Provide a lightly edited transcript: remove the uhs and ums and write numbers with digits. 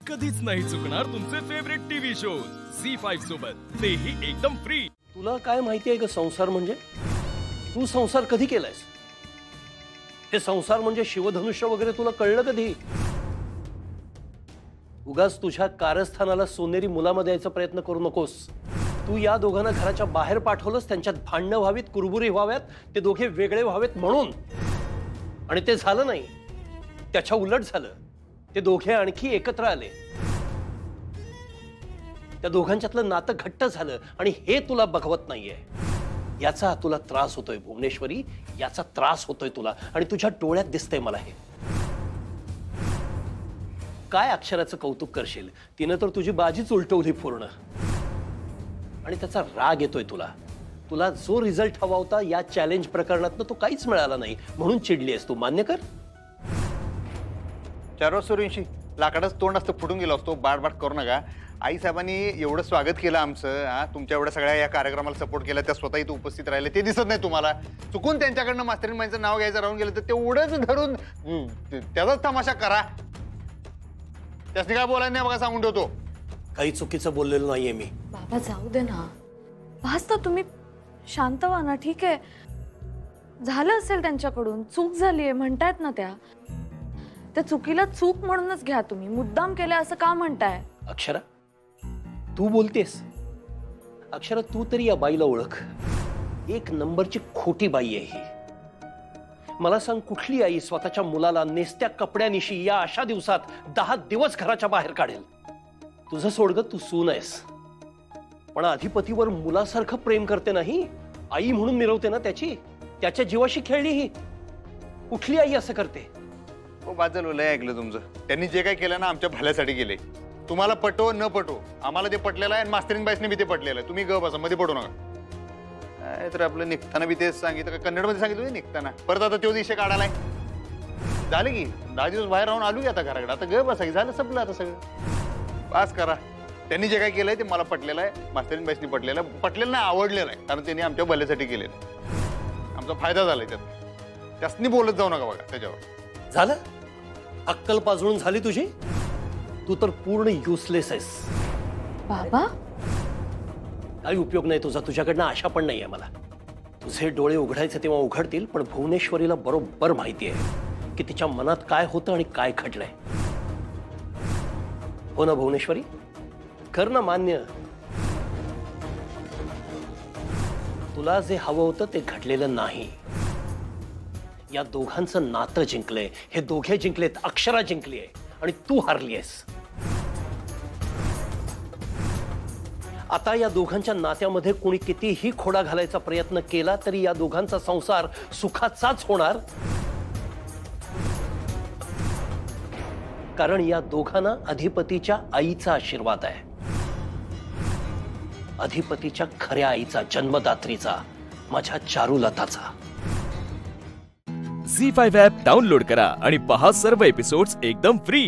कधीच नाही चुकणार तुमचे फेवरेट टीव्ही शोज झी5 सोबत, तेही एकदम फ्री। तुला काय माहिती आहे का संसार म्हणजे? तू संसार कधी केलायस? हे संसार म्हणजे शिवधनुष्य वगैरे तुला कळलं कधी? उगाच तुझ्या कारस्थानाला सोनेरी मुलामध्ये यायचा प्रयत्न करू नकोस। तू या दोघांना घराच्या बाहेर पाठवलंस त्यांच्यात भांडणं व्हावीत, कुरबुरी व्हाव्यात, ते दोघे वेगळे व्हावेत म्हणून, आणि ते झालं नाही। त्याच्या उलट झालं, ते दोघे आणखी एकत्र आले। त्या दोघांच्यातलं नातं घट्ट झालं आणि हे तुला बघवत नाहीये। याचा तुला त्रास होतोय भुवनेश्वरी, याचा त्रास होतोय तुला, आणि तुझ्या डोळ्यात दिसतंय मला हे। काय अक्षराचं कौतुक करशील? तिनं तर तुझी बाजीच उलटवली पूर्ण, आणि त्याचा राग येतोय तुला। तुला जो रिझल्ट हवा होता या चॅलेंज प्रकरणातनं तो काहीच मिळाला नाही म्हणून चिडलीयस तू, मान्य कर। चारोस सूर्यवंशी लाकडाचं तोंड असतं फुटून गेलो असतो, बाड करू नका। आई साहेबांनी एवढं स्वागत केलं आमचं, तुमच्या एवढ्या सगळ्या या कार्यक्रमाला सपोर्ट केला, त्या स्वतः इथं उपस्थित राहिले, ते दिसत नाही तुम्हाला? चुकून त्यांच्याकडनं मास्तरीन बाईंचं नाव घ्यायचं राहून गेलं तर तेवढंच धरून त्याचाच तमाशा करा। त्यासनी काय बोलायला नाही बघा, सांगून ठेवतो। काही चुकीचं बोललेलो नाहीये मी। बाबा जाऊ दे ना, बस तर तुम्ही शांत व्हा ना। ठीक आहे, झालं असेल त्यांच्याकडून, चूक झालीये म्हणतायत ना त्या चुकीला चूक म्हणूनच घ्या। तुम्ही मुद्दाम केलं असं का म्हणताय? अक्षरा, तू बोलतेस? अक्षरा, तू तरी या बाईला ओळख। एक नंबरची खोटी बाई आहे ही। मला सांग, कुठली आई स्वतःच्या मुलाला नेसत्या कपड्यानिशी या अशा दिवसात 10 दिवस घराच्या बाहेर काढेल? तुझं सोडगं, तू सून आहेस, पण अधिपतीवर मुलासारखं प्रेम करते नाही, आई म्हणून मिरवते ना त्याची, त्याच्या जीवाशी खेळली ही। कुठली आई असं करते? हो बाजल, लय ऐकलं तुमचं। त्यांनी जे काय केलं ना आमच्या भल्यासाठी केले। तुम्हाला पटो न पटो, आम्हाला ते पटलेलं आहे आणि मास्तरीन बाईसने बी ते पटलेलं आहे। तुम्ही ग बसा, मध्ये पडू नका। काय तर आपलं निघताना बी तेच सांगितलं, का कन्नडमध्ये सांगितलं निघताना, परत आता तो विषय काढालाय। झालं की 10 दिवस बाहेर राहून आलो की आता घराकडे, आता ग बसा की, झालं संपलं आता सगळं, पास करा। त्यांनी जे काय केलंय ते मला पटलेलं आहे, मास्तरीन बाईसने पटलेलं आहे, पटलेलं नाही आवडलेलं आहे, कारण त्यांनी आमच्या भल्यासाठी केलेलं, आमचा फायदा झालाय त्यात। त्यासनी बोलत जाऊ नका बघा त्याच्यावर। झालं? अक्कल पाजळून झाली तुझी? तू तर पूर्ण युजलेस आहेस बाबा। काही उपयोग नाही तुझा, तुझ्याकडनं आशा पण नाहीये मला। तुझे डोळे उघडायचे तेव्हा उघडतील, पण भुवनेश्वरीला बरोबर माहिती आहे की तिच्या मनात काय होतं आणि काय घडलंय। हो ना भुवनेश्वरी? कर ना मान्य, तुला जे हवं होतं ते घडलेलं नाही। या दोघांचं नातं जिंकलंय, हे दोघे जिंकलेत, अक्षरा जिंकलीये आणि तू हारलीयस। आता या दोघांच्या नात्यामध्ये कोणी कितीही खोडा घालायचा प्रयत्न केला तरी या दोघांचा संसार सुखाचाच होणार, कारण या दोघांना अधिपतीच्या आईचा आशीर्वाद आहे, अधिपतीच्या खऱ्या आईचा, जन्मदात्रीचा, माझ्या चारुलताचा। झी5 ॲप डाउनलोड करा आणि पहा सर्व एपिसोड्स एकदम फ्री।